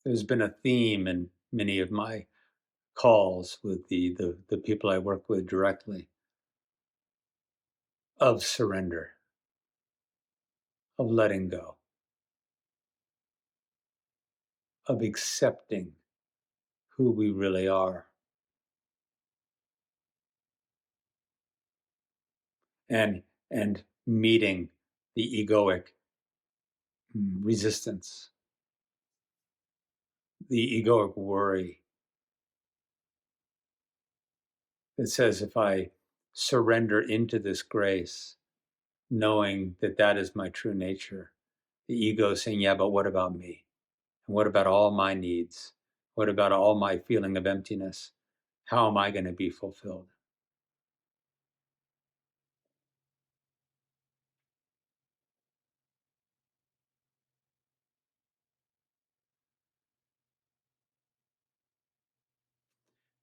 There's been a theme in many of my calls with the people I work with directly of surrender, of letting go, of accepting who we really are, and and meeting the egoic resistance, the egoic worry that says if I surrender into this grace, knowing that that is my true nature, the ego is saying, yeah, but what about me? And what about all my needs? What about all my feeling of emptiness? How am I going to be fulfilled?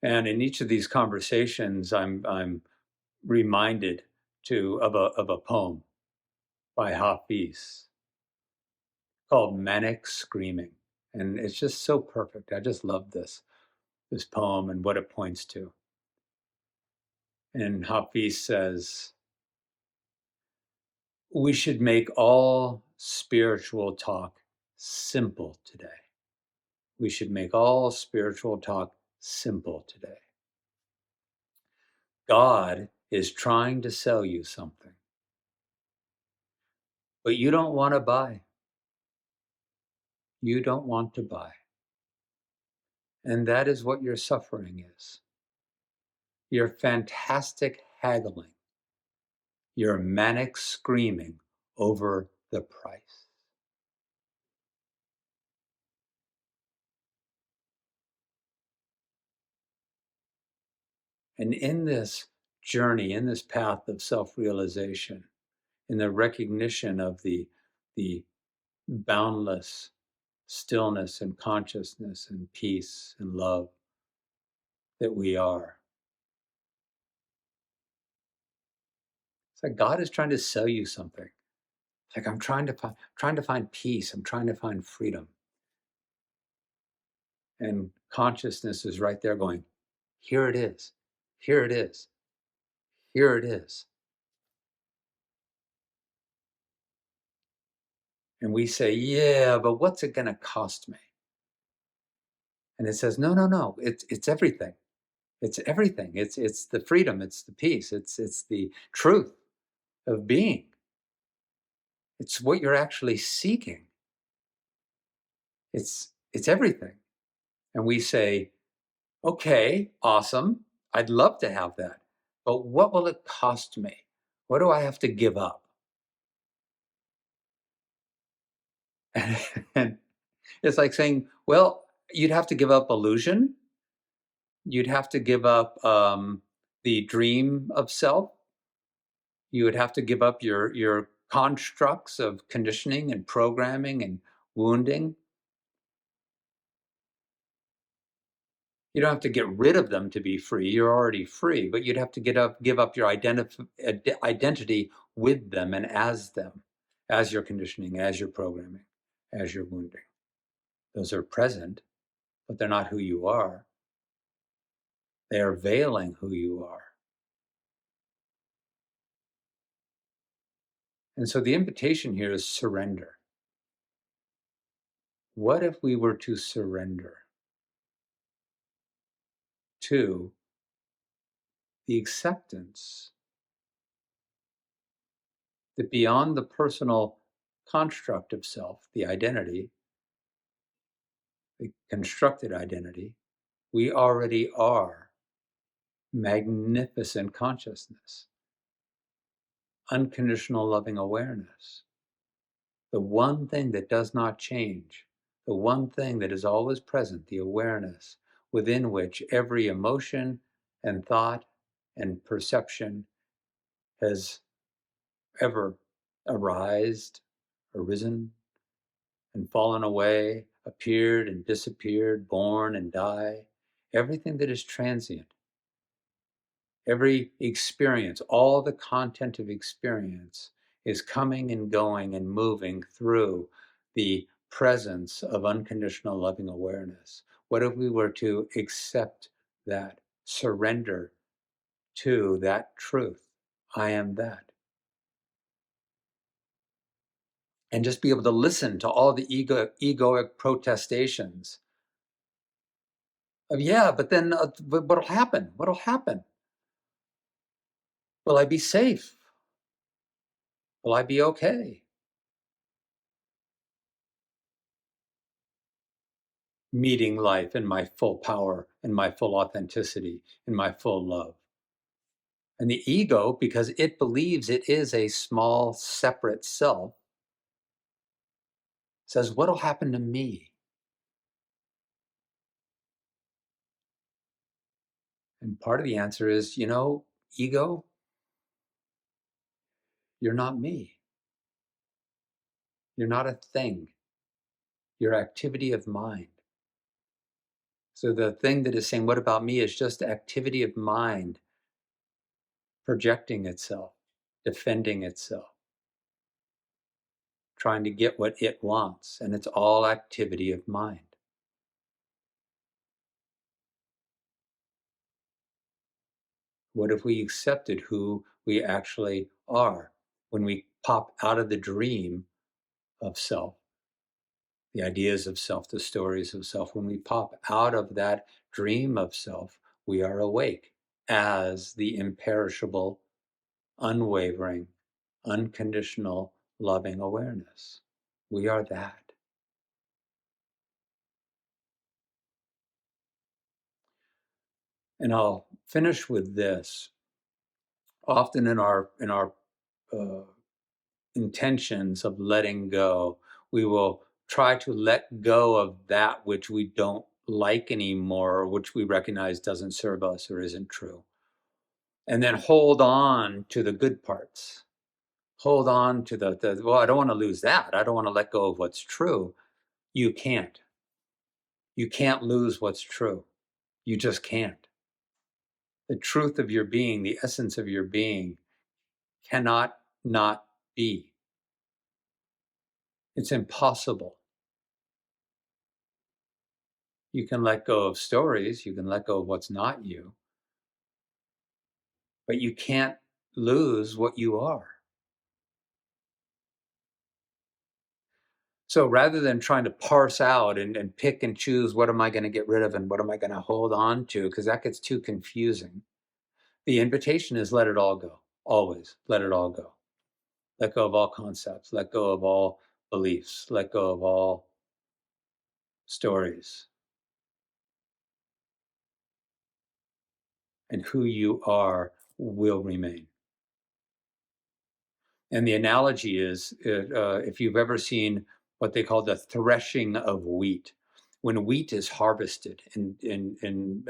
And in each of these conversations, I'm reminded of a poem by Hafiz called Manic Screaming. And it's just so perfect. I just love this poem and what it points to. And Hafiz says, we should make all spiritual talk simple today. We should make all spiritual talk simple today. God is trying to sell you something, but you don't want to buy. You don't want to buy. And that is what your suffering is. Your fantastic haggling, your manic screaming over the price. And in this journey, in this path of self-realization, in the recognition of the boundless stillness and consciousness and peace and love that we are. It's like God is trying to sell you something. It's like I'm trying to find peace. I'm trying to find freedom. And consciousness is right there going, here it is. Here it is. Here it is. And we say, yeah, but what's it going to cost me? And it says, no, no, no. It's everything. It's everything. It's the freedom. It's the peace. It's the truth of being. It's what you're actually seeking. It's everything. And we say, okay, awesome. I'd love to have that. But what will it cost me? What do I have to give up? And it's like saying, well, you'd have to give up illusion. You'd have to give up the dream of self. You would have to give up your constructs of conditioning and programming and wounding. You don't have to get rid of them to be free. You're already free, but you'd have to give up your identity with them and as them, as your conditioning, as your programming, as your wounding. Those are present, but they're not who you are. They are veiling who you are. And so the invitation here is surrender. What if we were to surrender to the acceptance that beyond the personal construct of self, the identity, the constructed identity, we already are magnificent consciousness, unconditional loving awareness. The one thing that does not change, the one thing that is always present, the awareness within which every emotion and thought and perception has ever arisen and fallen away, appeared and disappeared, born and die, everything that is transient, every experience, all the content of experience is coming and going and moving through the presence of unconditional loving awareness? What if we were to accept that, surrender to that truth? I am that. And just be able to listen to all the egoic protestations of, yeah, but then what'll happen? What'll happen? Will I be safe? Will I be okay? Meeting life in my full power, in my full authenticity, in my full love. And the ego, because it believes it is a small, separate self, says, what'll happen to me? And part of the answer is, ego, you're not me. You're not a thing. You're activity of mind. So the thing that is saying, what about me, is just activity of mind projecting itself, defending itself, trying to get what it wants. And it's all activity of mind. What if we accepted who we actually are when we pop out of the dream of self, the ideas of self, the stories of self? When we pop out of that dream of self, we are awake as the imperishable, unwavering, unconditional, loving awareness. We are that. And I'll finish with this. Often in our uh, intentions of letting go, we will try to let go of that which we don't like anymore, or which we recognize doesn't serve us or isn't true. And then hold on to the good parts. Hold on to well, I don't want to lose that. I don't want to let go of what's true. You can't. You can't lose what's true. You just can't. The truth of your being, the essence of your being, cannot not be. It's impossible. You can let go of stories, you can let go of what's not you, but you can't lose what you are. So rather than trying to parse out and pick and choose, what am I going to get rid of and what am I going to hold on to, because that gets too confusing, the invitation is let it all go. Always let it all go. Let go of all concepts, let go of all beliefs, let go of all stories. And who you are will remain. And the analogy is, if you've ever seen what they call the threshing of wheat, when wheat is harvested in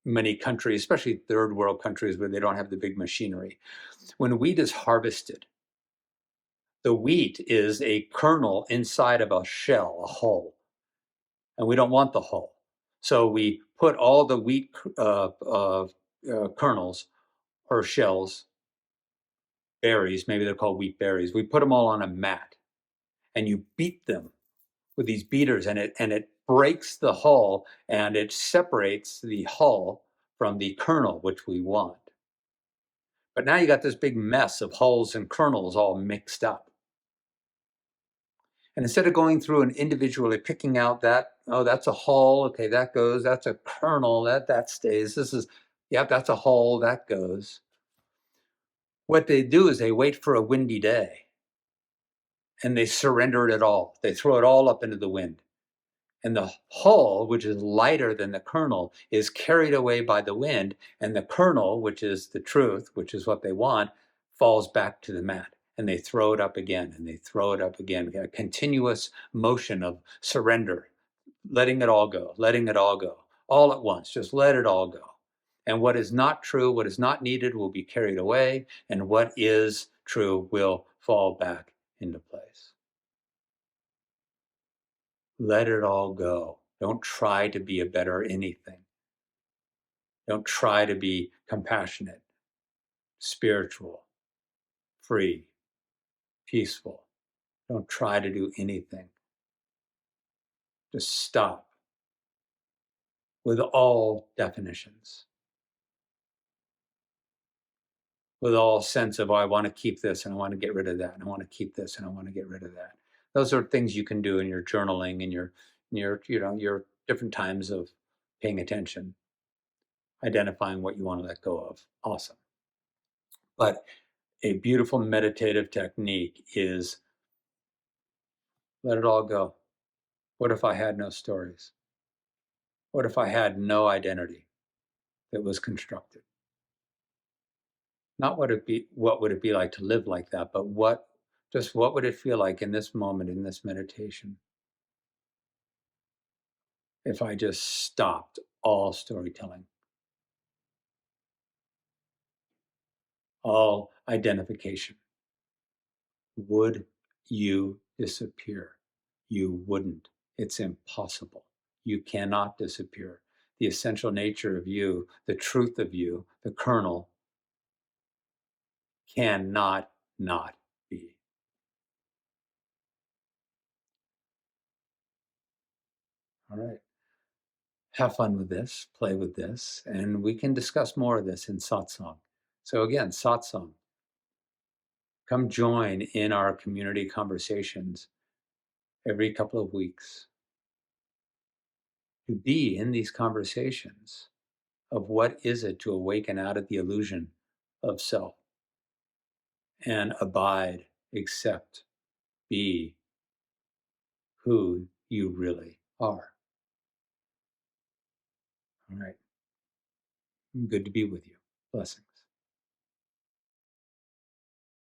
many countries, especially third world countries where they don't have the big machinery, when wheat is harvested, the wheat is a kernel inside of a shell, a hull, and we don't want the hull. So we put all the wheat kernels or shells, berries, maybe they're called wheat berries, we put them all on a mat and you beat them with these beaters, and it breaks the hull and it separates the hull from the kernel, which we want. But now you got this big mess of hulls and kernels all mixed up. And instead of going through and individually picking out that, oh, that's a hull, okay, that goes, that's a kernel, that stays, this is, yep, that's a hull, that goes. What they do is they wait for a windy day and they surrender it all. They throw it all up into the wind. And the hull, which is lighter than the kernel, is carried away by the wind. And the kernel, which is the truth, which is what they want, falls back to the mat. And they throw it up again and they throw it up again. A continuous motion of surrender, letting it all go, letting it all go, all at once. Just let it all go. And what is not true, what is not needed will be carried away. And what is true will fall back into place. Let it all go. Don't try to be a better anything. Don't try to be compassionate, spiritual, free, peaceful. Don't try to do anything. Just stop with all definitions, with all sense of, oh, I want to keep this and I want to get rid of that, and I want to keep this and I want to get rid of that. Those are things you can do in your journaling and your different times of paying attention, identifying what you want to let go of. Awesome. But a beautiful meditative technique is let it all go. What if I had no stories? What if I had no identity that was constructed? Not what would it be like to live like that, but what would it feel like in this moment, in this meditation, if I just stopped all storytelling, all identification? Would you disappear? You wouldn't. It's impossible. You cannot disappear. The essential nature of you, the truth of you, the kernel, cannot not be. All right. Have fun with this, play with this, and we can discuss more of this in satsang. So again, satsang, come join in our community conversations every couple of weeks to be in these conversations of what is it to awaken out of the illusion of self and abide, accept, be who you really are. All right. Good to be with you. Blessings.